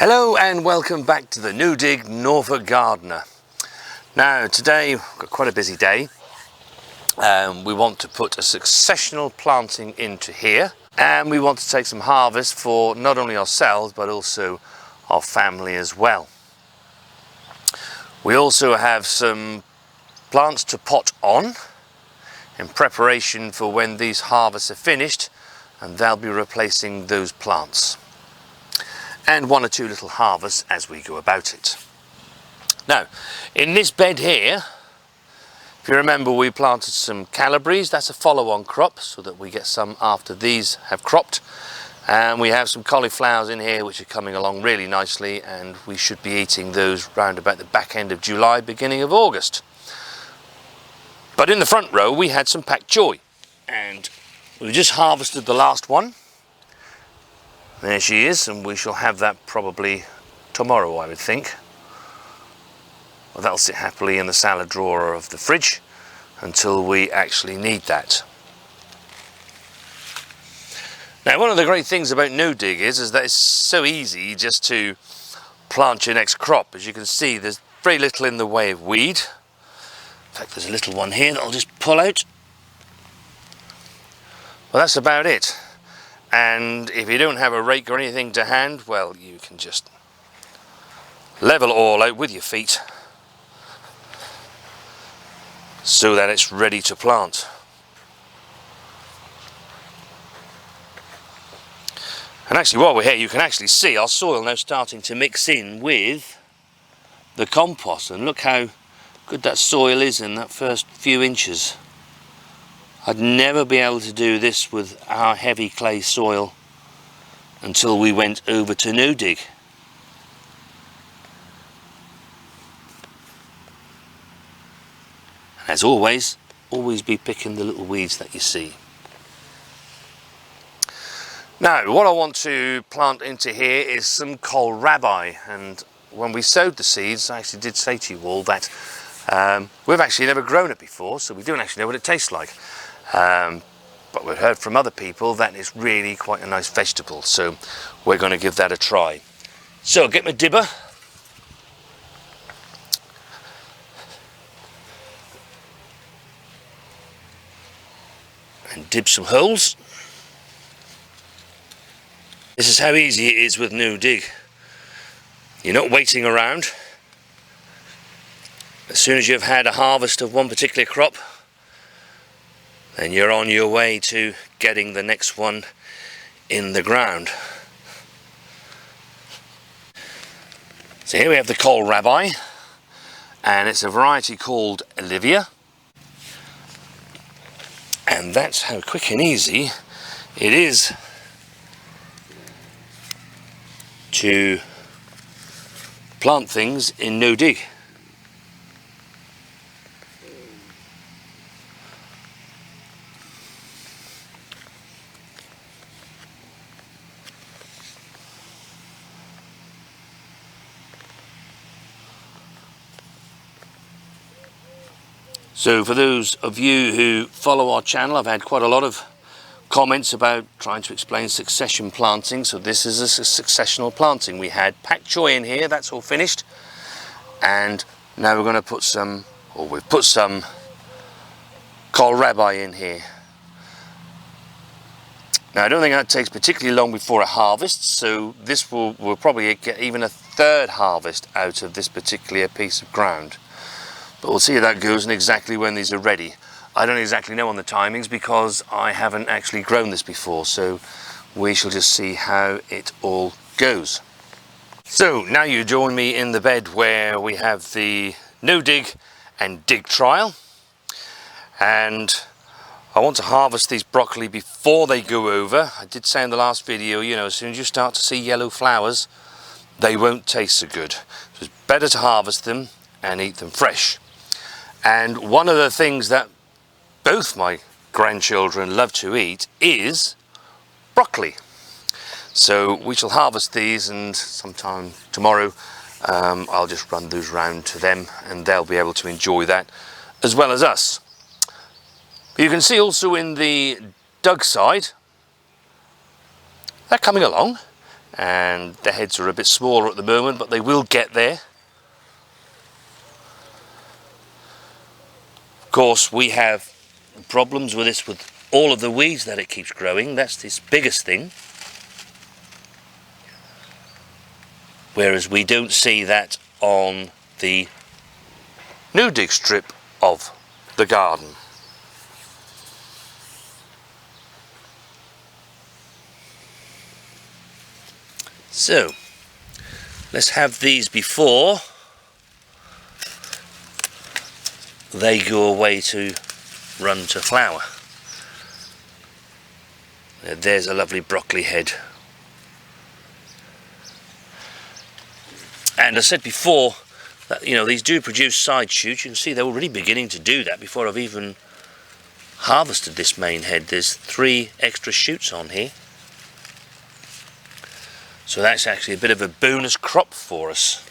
Hello and welcome back to the New Dig Norfolk Gardener. Now today we've got quite a busy day. We want to put a successional planting into here, and we want to take some harvest for not only ourselves but also our family as well. We also have some plants to pot on in preparation for when these harvests are finished, and they'll be replacing those plants. And one or two little harvests as we go about it. Now, in this bed here, if you remember, we planted some calabrese. That's a follow-on crop, so that we get some after these have cropped. And we have some cauliflowers in here which are coming along really nicely, and we should be eating those round about the back end of July, beginning of August. But in the front row we had some pak choy, and we just harvested the last one. There she is, and we shall have that probably tomorrow, I would think. Well, that'll sit happily in the salad drawer of the fridge until we actually need that. Now, one of the great things about no dig is that it's so easy just to plant your next crop. As you can see, there's very little in the way of weed. In fact, there's a little one here that I'll just pull out. Well, that's about it. And if you don't have a rake or anything to hand, well, you can just level it all out with your feet so that it's ready to plant. And actually, while we're here, you can actually see our soil now starting to mix in with the compost, and look how good that soil is in that first few inches. I'd never be able to do this with our heavy clay soil until we went over to no dig. As always be picking the little weeds that you see. Now, what I want to plant into here is some Kohl Rabi, and when we sowed the seeds, I actually did say to you all that we've actually never grown it before, so we don't actually know what it tastes like. But we've heard from other people that it's really quite a nice vegetable, so we're going to give that a try. So get my dibber and dib some holes. This is how easy it is with no dig. You're not waiting around. As soon as you've had a harvest of one particular crop, then you're on your way to getting the next one in the ground. So here we have the Kohl Rabi, and it's a variety called Olivia, and that's how quick and easy it is to plant things in no dig. So for those of you who follow our channel, I've had quite a lot of comments about trying to explain succession planting. So this is a successional planting. We had pak choy in here, that's all finished. And now we're going to put some, or we've put some Kohl Rabi in here. Now I don't think that takes particularly long before a harvest, so this we'll probably get even a third harvest out of this particular piece of ground. But we'll see how that goes and exactly when these are ready. I don't exactly know on the timings because I haven't actually grown this before, so we shall just see how it all goes. So now you join me in the bed where we have the no dig and dig trial, and I want to harvest these broccoli before they go over. I did say in the last video, you know, as soon as you start to see yellow flowers, they won't taste so good. So it's better to harvest them and eat them fresh. And one of the things that both my grandchildren love to eat is broccoli. So we shall harvest these, and sometime tomorrow I'll just run those round to them, and they'll be able to enjoy that as well as us. But you can see also in the dug side, they're coming along. and the heads are a bit smaller at the moment, but they will get there. Of course, we have problems with this with all of the weeds that it keeps growing. That's its biggest thing. Whereas we don't see that on the new dig strip of the garden. So let's have these before they go away to run to flower. There's a lovely broccoli head. And I said before that, you know, these do produce side shoots. You can see they're already beginning to do that before I've even harvested this main head. There's 3 extra shoots on here. So that's actually a bit of a bonus crop for us.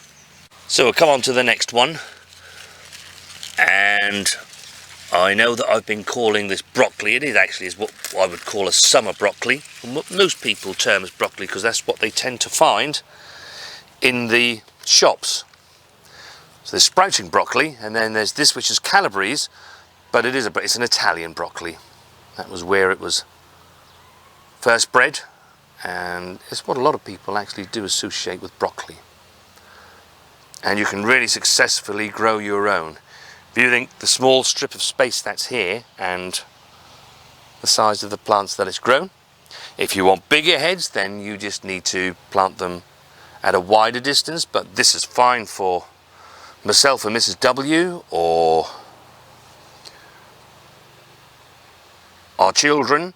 So we'll come on to the next one. And I know that I've been calling this broccoli. It is what I would call a summer broccoli, and what most people term as broccoli, because that's what they tend to find in the shops. So there's sprouting broccoli, and then there's this, which is Calabrese, but it's an Italian broccoli. That was where it was first bred, and it's what a lot of people actually do associate with broccoli. And you can really successfully grow your own. If you think the small strip of space that's here and the size of the plants that it's grown, if you want bigger heads, then you just need to plant them at a wider distance, but this is fine for myself and Mrs. W, or our children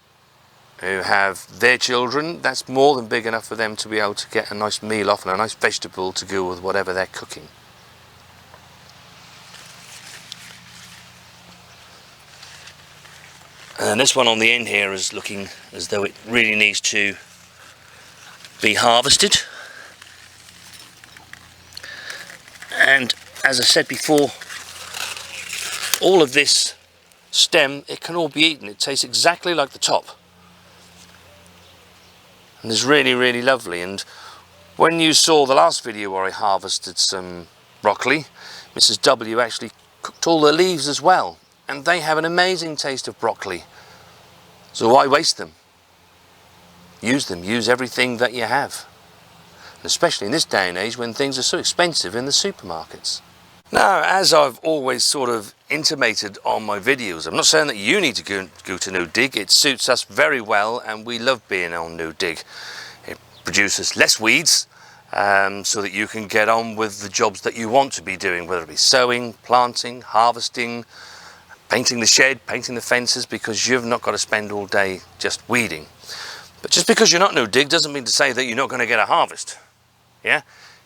who have their children. That's more than big enough for them to be able to get a nice meal off and a nice vegetable to go with whatever they're cooking. And this one on the end here is looking as though it really needs to be harvested. And as I said before, all of this stem, it can all be eaten. It tastes exactly like the top. And it's really, really lovely. And when you saw the last video where I harvested some broccoli, Mrs. W actually cooked all the leaves as well. And they have an amazing taste of broccoli. So why waste them? Use them. Use everything that you have. And especially in this day and age when things are so expensive in the supermarkets. Now, as I've always sort of intimated on my videos, I'm not saying that you need to go to no dig. It suits us very well, and we love being on no dig. It produces less weeds, so that you can get on with the jobs that you want to be doing, whether it be sowing, planting, harvesting, painting the shed, painting the fences, because you've not got to spend all day just weeding. But just because you're not no dig doesn't mean to say that you're not going to get a harvest. Yeah,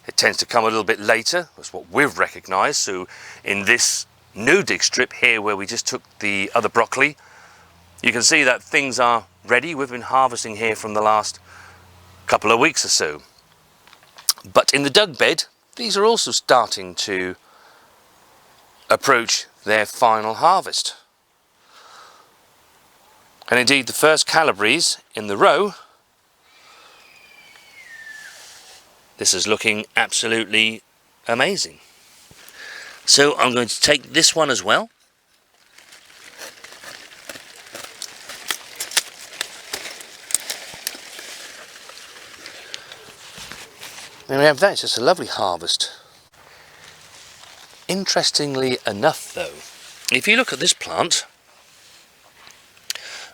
it tends to come a little bit later. That's what we've recognised. So in this new dig strip here, where we just took the other broccoli, you can see that things are ready. We've been harvesting here from the last couple of weeks or so. But in the dug bed, these are also starting to approach their final harvest. And indeed, the first Calabrese in the row, this is looking absolutely amazing. So I'm going to take this one as well. There we have that. It's just a lovely harvest. Interestingly enough though, if you look at this plant,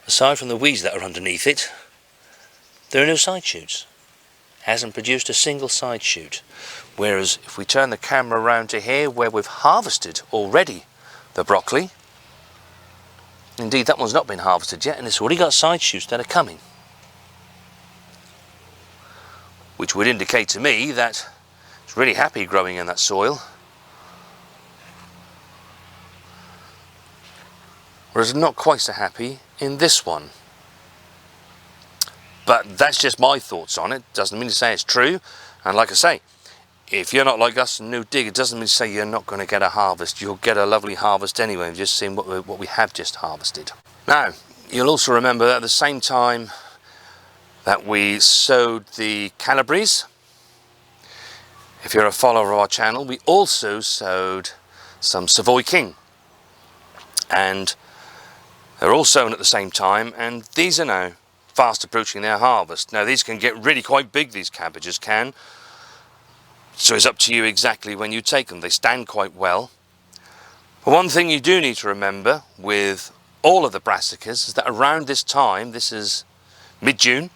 aside from the weeds that are underneath it, there are no side shoots. It hasn't produced a single side shoot. Whereas if we turn the camera around to here, where we've harvested already the broccoli, indeed that one's not been harvested yet, and it's already got side shoots that are coming, which would indicate to me that it's really happy growing in that soil. Whereas not quite so happy in this one. But that's just my thoughts on it. Doesn't mean to say it's true. And like I say, if you're not like us and no dig, it doesn't mean to say you're not going to get a harvest. You'll get a lovely harvest anyway. We've just seen what we have just harvested. Now, you'll also remember that at the same time that we sowed the Calabrese. If you're a follower of our channel, we also sowed some Savoy King, and they're all sown at the same time, and these are now fast approaching their harvest. Now these can get really quite big, these cabbages can, so it's up to you exactly when you take them. They stand quite well. But one thing you do need to remember with all of the brassicas is that around this time, this is mid-June,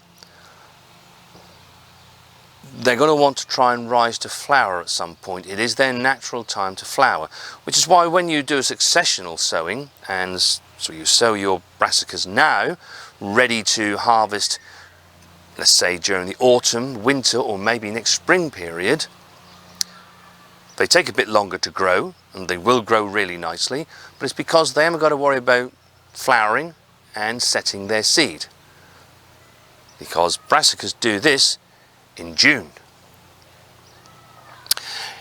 they're going to want to try and rise to flower at some point. It is their natural time to flower, which is why when you do a successional sowing, and so you sow your brassicas now, ready to harvest, let's say during the autumn, winter, or maybe next spring period, they take a bit longer to grow, and they will grow really nicely, but it's because they haven't got to worry about flowering and setting their seed, because brassicas do this in June.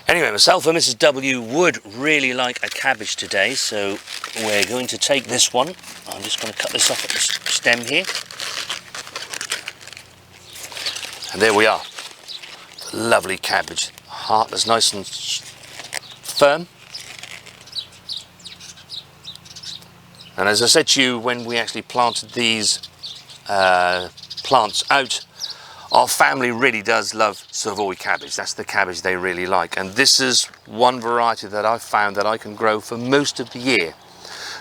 Anyway, myself and Mrs. W would really like a cabbage today, so we're going to take this one. I'm just going to cut this off at the stem here. And there we are. Lovely cabbage. Heart that's nice and firm. And as I said to you when we actually planted these plants out, our family really does love Savoy cabbage. That's the cabbage they really like. And this is one variety that I've found that I can grow for most of the year.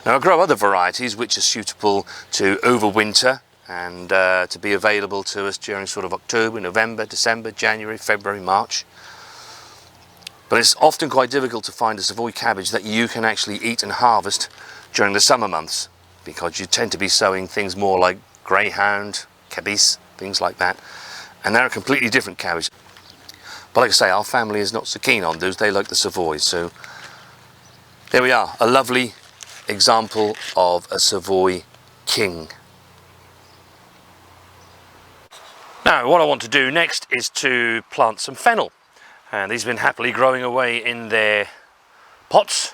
Now I grow other varieties which are suitable to overwinter and to be available to us during sort of October, November, December, January, February, March. But it's often quite difficult to find a Savoy cabbage that you can actually eat and harvest during the summer months, because you tend to be sowing things more like greyhound, cabbage, things like that. And they're a completely different cabbage. But like I say, our family is not so keen on those. They like the Savoy. So there we are, a lovely example of a Savoy King. Now what I want to do next is to plant some fennel. And these have been happily growing away in their pots.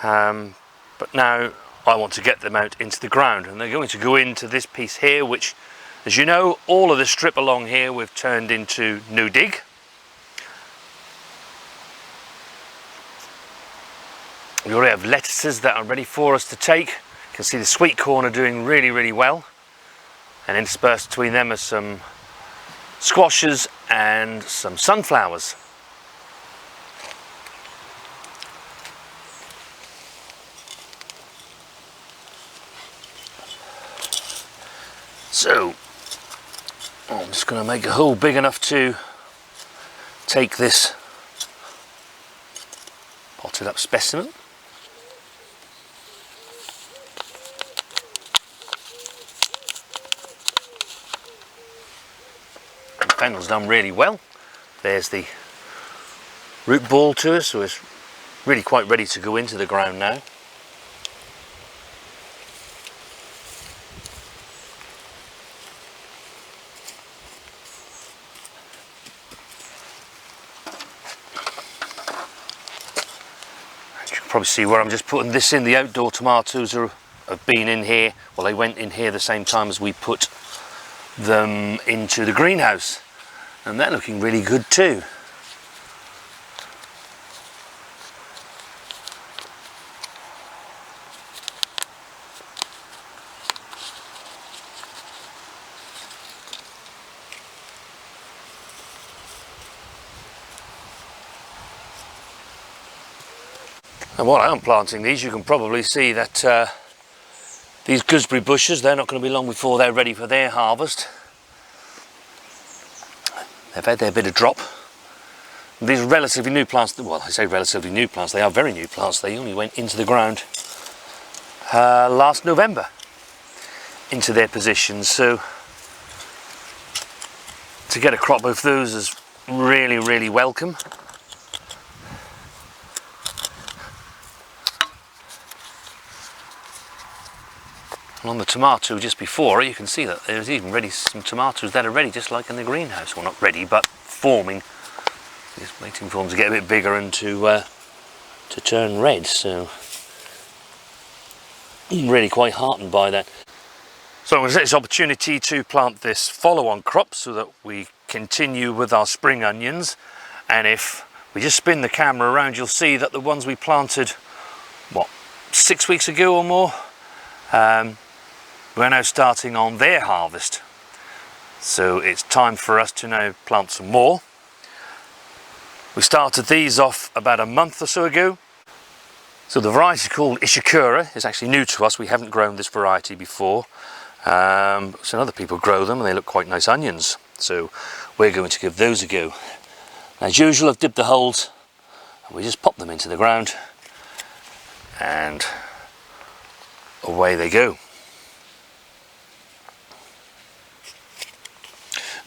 But now I want to get them out into the ground. And they're going to go into this piece here, which, as you know, all of the strip along here we've turned into no dig. We already have lettuces that are ready for us to take. You can see the sweet corn are doing really, really well. And interspersed between them are some squashes and some sunflowers. So I'm just going to make a hole big enough to take this potted up specimen. The fennel's done really well. There's the root ball to us, so it's really quite ready to go into the ground now. Probably see where I'm just putting this in. The outdoor tomatoes have been in here. Well, they went in here the same time as we put them into the greenhouse, and they're looking really good too. And while I am planting these, you can probably see that these gooseberry bushes, they're not going to be long before they're ready for their harvest. They've had their bit of drop. These are relatively new plants. Well, I say relatively new plants, they are very new plants. They only went into the ground last November into their positions. So to get a crop of those is really, really welcome. And on the tomato just before, you can see that there's even ready some tomatoes that are ready, just like in the greenhouse. Well, not ready, but forming. Just waiting for them to get a bit bigger and to turn red. So I'm really quite heartened by that. So I'm going to take this opportunity to plant this follow-on crop so that we continue with our spring onions. And if we just spin the camera around, you'll see that the ones we planted, what, 6 weeks ago or more, we're now starting on their harvest. So it's time for us to now plant some more. We started these off about a month or so ago. So the variety called Ishikura is actually new to us. We haven't grown this variety before. So other people grow them and they look quite nice onions. So we're going to give those a go. As usual, I've dipped the holes and we just pop them into the ground and away they go.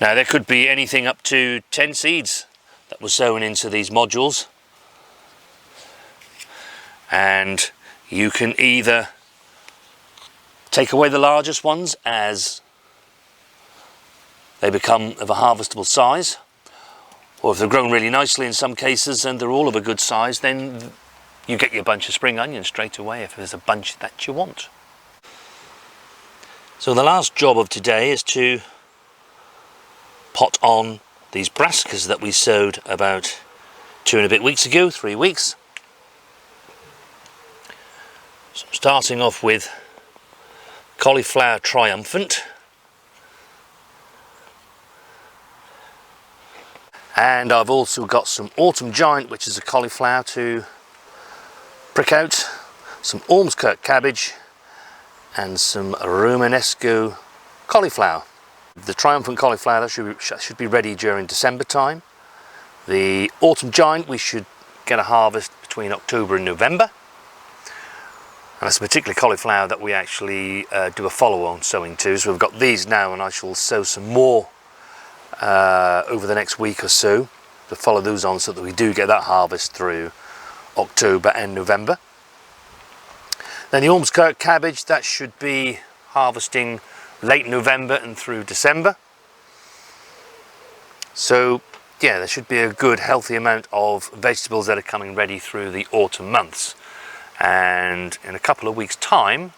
Now there could be anything up to 10 seeds that were sown into these modules, and you can either take away the largest ones as they become of a harvestable size, or if they've grown really nicely in some cases and they're all of a good size, then you get your bunch of spring onions straight away if there's a bunch that you want. So the last job of today is to pot on these brassicas that we sowed about 2 and a bit weeks ago, 3 weeks. So I'm starting off with cauliflower triumphant, and I've also got some autumn giant, which is a cauliflower, to prick out, some Ormskirk cabbage and some Romanesco cauliflower. The triumphant cauliflower that should be ready during December time. The autumn giant we should get a harvest between October and November. And that's a particular cauliflower that we actually do a follow-on sowing to. So we've got these now, and I shall sow some more over the next week or so to follow those on so that we do get that harvest through October and November. Then the Ormskirk cabbage, that should be harvesting late November and through December. So yeah, there should be a good healthy amount of vegetables that are coming ready through the autumn months. And in a couple of weeks' time,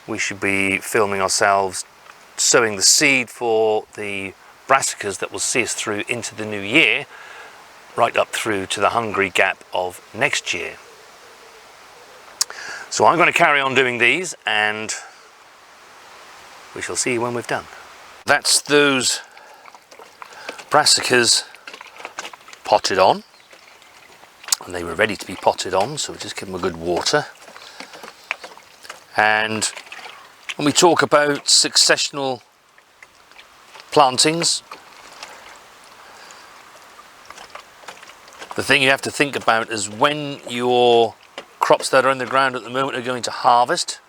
we should be filming ourselves sowing the seed for the brassicas that will see us through into the new year, right up through to the hungry gap of next year. So I'm going to carry on doing these, and we shall see when we've done. That's those brassicas potted on. And they were ready to be potted on, so we just give them a good water. And when we talk about successional plantings, the thing you have to think about is when your crops that are in the ground at the moment are going to harvest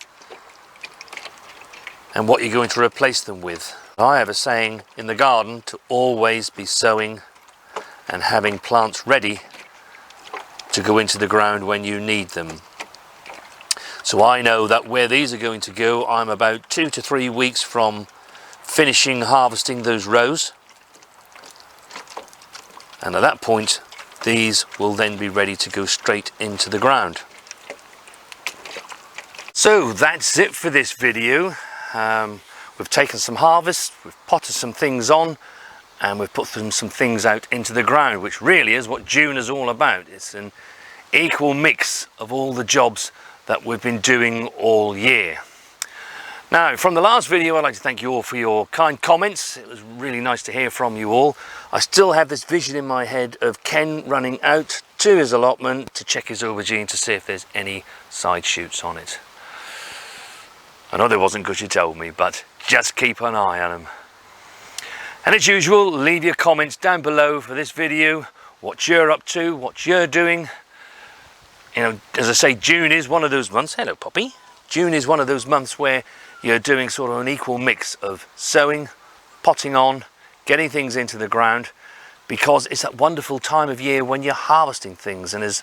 and what you're going to replace them with. I have a saying in the garden to always be sowing and having plants ready to go into the ground when you need them. So I know that where these are going to go, I'm about 2 to 3 weeks from finishing harvesting those rows, and at that point these will then be ready to go straight into the ground. So that's it for this video. We've taken some harvests, we've potted some things on, and we've put some things out into the ground, which really is what June is all about. It's an equal mix of all the jobs that we've been doing all year. Now, from the last video, I'd like to thank you all for your kind comments. It was really nice to hear from you all. I still have this vision in my head of Ken running out to his allotment to check his aubergine to see if there's any side shoots on it. I know there wasn't because you told me, but just keep an eye on them. And as usual, leave your comments down below for this video, what you're up to, what you're doing. You know, as I say, June is one of those months, hello Poppy, June is one of those months where you're doing sort of an equal mix of sowing, potting on, getting things into the ground, because it's that wonderful time of year when you're harvesting things, and as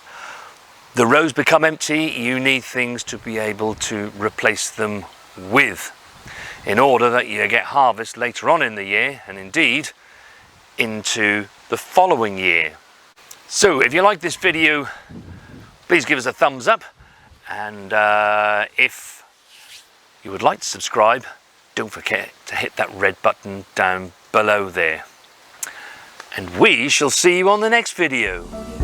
the rows become empty, you need things to be able to replace them with, in order that you get harvest later on in the year, and indeed into the following year. So if you like this video, please give us a thumbs up, and if you would like to subscribe, don't forget to hit that red button down below there. And we shall see you on the next video.